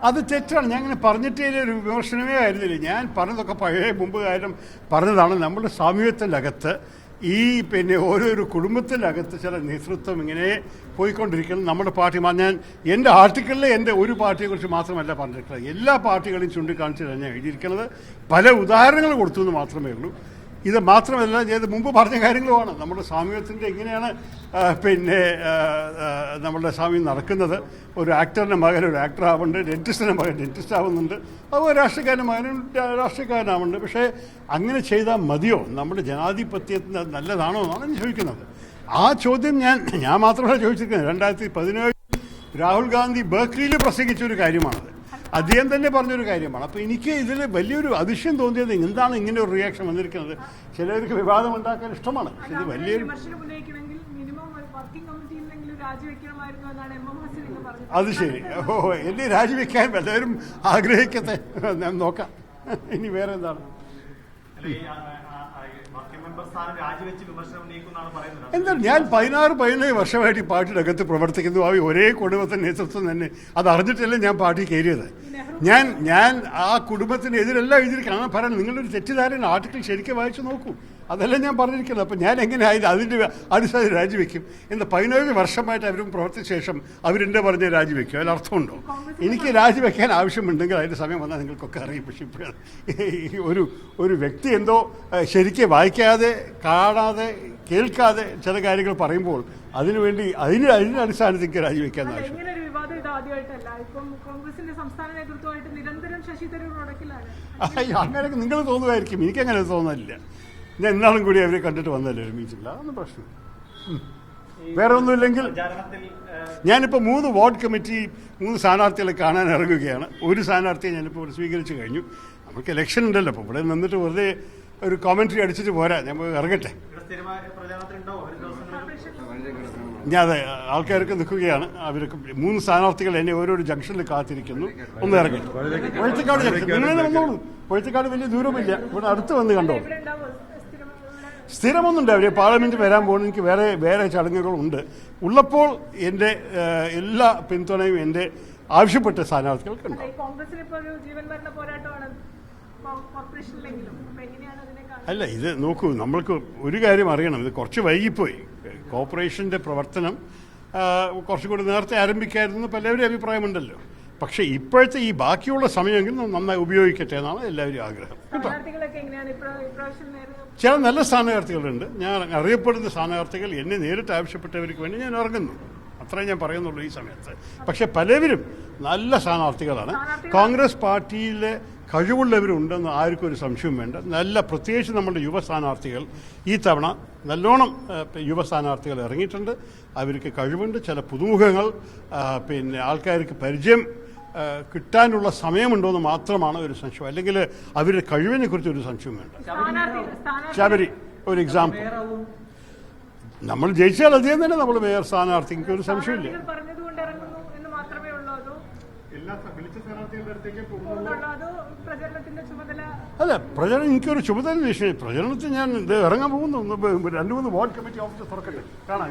അത് തെറ്റാണ്. ഞാൻ അങ്ങനെ പറഞ്ഞിട്ടേ ഒരു വിമർശനമേ ആയിരുന്നില്ല. ഞാൻ പറഞ്ഞതൊക്കെ പഴയ മുമ്പ് കാര്യം പറഞ്ഞതാണ്. നമ്മുടെ സാമൂഹ്യത്തിൻ്റെ അകത്ത് ഈ ഓരോരോ കുടുംബത്തിൻ്റെ ചില നേതൃത്വം ഇങ്ങനെ പോയിക്കൊണ്ടിരിക്കുന്നത്. നമ്മുടെ പാർട്ടി എൻ്റെ ആർട്ടിക്കിളിൽ എൻ്റെ ഒരു പാർട്ടിയെക്കുറിച്ച് മാത്രമല്ല പറഞ്ഞിട്ടുള്ളത്, എല്ലാ പാർട്ടികളെയും ചൂണ്ടിക്കാണിച്ച് തന്നെ എഴുതിയിരിക്കുന്നത്. പല ഉദാഹരണങ്ങൾ കൊടുത്തു എന്ന് മാത്രമേ ഉള്ളൂ. ഇത് മാത്രമല്ല, ഞാൻ മുമ്പ് പറഞ്ഞ കാര്യങ്ങളുമാണ്. നമ്മുടെ സാമൂഹ്യത്തിൻ്റെ എങ്ങനെയാണ് നമ്മുടെ സാമൂഹ്യം നടക്കുന്നത്. ഒരു ആക്ടറിൻ്റെ മകൻ ഒരു ആക്ടർ ആവുന്നുണ്ട്, ഡെന്റിസ്റ്റിൻ്റെ മകൻ ഡെന്റിസ്റ്റ് ആവുന്നുണ്ട്, അതുപോലെ രാഷ്ട്രീയക്കാരൻ്റെ മകനും രാഷ്ട്രീയക്കാരനാവുന്നുണ്ട്. പക്ഷേ അങ്ങനെ ചെയ്താൽ മതിയോ? നമ്മുടെ ജനാധിപത്യത്തിന് നല്ലതാണോ എന്നാണ് ഞാൻ ചോദിക്കുന്നത്. ആ ചോദ്യം ഞാൻ മാത്രമല്ല ചോദിച്ചിരിക്കുന്നത്. 2017 രാഹുൽ ഗാന്ധി ബർക്ക്ലിയിൽ പ്രസംഗിച്ചൊരു കാര്യമാണത്. അദ്ദേഹം തന്നെ പറഞ്ഞൊരു കാര്യമാണ്. അപ്പോൾ എനിക്ക് ഇതിൽ വലിയൊരു അതിശയം തോന്നിയത് എന്താണ് ഇങ്ങനെ ഒരു റിയാക്ഷൻ വന്നിരിക്കുന്നത്. ചിലർക്ക് വിവാദം ഉണ്ടാക്കാൻ ഇഷ്ടമാണ്, പക്ഷെ ഇത് വലിയൊരു അത് ശരി. എന്നെ രാജിവെക്കാൻ എല്ലാവരും ആഗ്രഹിക്കട്ടെ, ഞാൻ നോക്കാം. ഇനി വേറെ എന്താണ്? എന്താണ്, ഞാൻ 16-17 വർഷമായിട്ട് ഈ പാർട്ടിയുടെ അകത്ത് പ്രവർത്തിക്കുന്നു. ഒരേ കുടുംബത്തിൻ്റെ നേതൃത്വം തന്നെ. അത് അറിഞ്ഞിട്ടല്ലേ ഞാൻ പാർട്ടി കയറിയത്. ഞാൻ ആ കുടുംബത്തിനെതിരെല്ലാം എഴുതിയിരിക്കണം. പറയാൻ നിങ്ങളൊരു തെറ്റിദ്ധാരണ. ആർട്ടിക്കിൾ ശരിക്കും വായിച്ചു നോക്കൂ, അതെല്ലാം ഞാൻ പറഞ്ഞിരിക്കുന്നത്. അപ്പം ഞാൻ എങ്ങനെ അതിൻ്റെ അടിസ്ഥാനം രാജിവെക്കും? എന്താ 17 വർഷമായിട്ട് അവരും പ്രവർത്തിച്ച ശേഷം അവരെൻ്റെ പറഞ്ഞ് രാജിവെക്കും? അതിൽ അർത്ഥമുണ്ടോ? എനിക്ക് രാജിവെക്കാൻ ആവശ്യമുണ്ടെങ്കിൽ അതിൻ്റെ സമയം വന്നാൽ നിങ്ങൾക്കൊക്കെ അറിയും. പക്ഷേ ഇപ്പോഴാണ് ഒരു വ്യക്തി എന്തോ ശരിക്കും വായിക്കാതെ കാണാതെ കേൾക്കാതെ ചില കാര്യങ്ങൾ പറയുമ്പോൾ അതിനുവേണ്ടി അതിൻ്റെ അടിസ്ഥാനത്തേക്ക് രാജിവെക്കാൻ ആവശ്യം. അങ്ങനെയൊക്കെ നിങ്ങൾ തോന്നുമായിരിക്കും, എനിക്കങ്ങനെ തോന്നുന്നില്ല. ഞാൻ എന്നാളും കൂടി അവരെ കണ്ടിട്ട് വന്നല്ലേ ഒരു മീറ്റിംഗിൽ, അതൊന്നും പ്രശ്നം. വേറെ ഒന്നുമില്ലെങ്കിൽ ഞാനിപ്പോൾ 3 വാർഡ് കമ്മിറ്റി 3 സ്ഥാനാർത്ഥികളെ കാണാൻ ഇറങ്ങുകയാണ്. ഒരു സ്ഥാനാർത്ഥിയെ ഞാനിപ്പോൾ സ്വീകരിച്ചു കഴിഞ്ഞു. നമുക്ക് ഇലക്ഷൻ ഉണ്ടല്ലോ, അപ്പോൾ ഇവിടെ നിന്നിട്ട് വെറുതെ ഒരു കോമൻട്രി അടിച്ചിട്ട് പോരാ, ഞാൻ ഇറങ്ങട്ടെ. ഞാൻ ആൾക്കാർക്ക് നിൽക്കുകയാണ്. അവർക്ക് 3 സ്ഥാനാർത്ഥികൾ എന്നെ ഓരോരോ ജംഗ്ഷനിൽ കാത്തിരിക്കുന്നു. ഒന്ന് ഇറങ്ങട്ടെ. പൊഴുത്തക്കാട് ജംഗ്ഷൻ നിങ്ങൾ വന്നോളൂ. പൊഴുത്തക്കാട് വലിയ ദൂരമില്ല, ഇവിടെ അടുത്ത് വന്ന് കണ്ടോളൂ. സ്ഥിരമൊന്നുണ്ട്. അവർ പാർലമെൻറ്റ് വരാൻ പോകുന്നു. എനിക്ക് വേറെ ചടങ്ങുകളുണ്ട്. ഉള്ളപ്പോൾ എൻ്റെ എല്ലാ പിന്തുണയും എൻ്റെ ആവശ്യപ്പെട്ട സ്ഥാനാർത്ഥികൾക്കുണ്ടാവും. അല്ല, ഇത് നോക്കൂ, നമ്മൾക്ക് ഒരു കാര്യം അറിയണം. ഇത് കുറച്ച് വൈകിപ്പോയി. കോർപ്പറേഷൻ്റെ പ്രവർത്തനം കുറച്ചുകൂടി നേരത്തെ ആരംഭിക്കായിരുന്നു പലവരും അഭിപ്രായമുണ്ടല്ലോ. പക്ഷേ ഇപ്പോഴത്തെ ഈ ബാക്കിയുള്ള സമയമെങ്കിലും നന്നായി ഉപയോഗിക്കട്ടെ എന്നാണ് എല്ലാവരും ആഗ്രഹം. കേട്ടോ, ചില നല്ല സ്ഥാനാർത്ഥികളുണ്ട്. ഞാൻ അറിയപ്പെടുന്ന സ്ഥാനാർത്ഥികൾ എന്നെ നേരിട്ട് ആവശ്യപ്പെട്ടവർക്ക് വേണ്ടി ഞാൻ ഇറങ്ങുന്നു. അത്രയും ഞാൻ പറയുന്നുള്ളൂ ഈ സമയത്ത്. പക്ഷെ പലവരും നല്ല സ്ഥാനാർത്ഥികളാണ്. കോൺഗ്രസ് പാർട്ടിയിലെ കഴിവുള്ളവരുണ്ടെന്ന് ആർക്കും ഒരു സംശയവും വേണ്ട. പ്രത്യേകിച്ച് നമ്മുടെ യുവ സ്ഥാനാർത്ഥികൾ ഈ തവണ നല്ലോണം യുവ സ്ഥാനാർത്ഥികൾ ഇറങ്ങിയിട്ടുണ്ട്. അവർക്ക് കഴിവുണ്ട്. ചില പുതുമുഖങ്ങൾ ആൾക്കാർക്ക് പരിചയം കിട്ടാനുള്ള സമയമുണ്ടോയെന്ന് മാത്രമാണ് ഒരു സംശയം. അല്ലെങ്കിൽ അവരുടെ കഴിവിനെ കുറിച്ച് ഒരു സംശയവും വേണ്ട. ശബരി ഒരു എക്സാമ്പിൾ. നമ്മൾ ജയിച്ചാൽ അധികം തന്നെ നമ്മൾ മേയർ സ്ഥാനാർത്ഥി, എനിക്ക് ഒരു സംശയമില്ല. അല്ല, പ്രചരണം എനിക്കൊരു ചുമതല വിഷയം. പ്രചരണത്തിൽ ഞാൻ ഇറങ്ങാൻ പോകുന്നു. 2-3 വാർഡ് കമ്മിറ്റി ഓഫീസ് തുറക്കട്ടെ, കാണാം.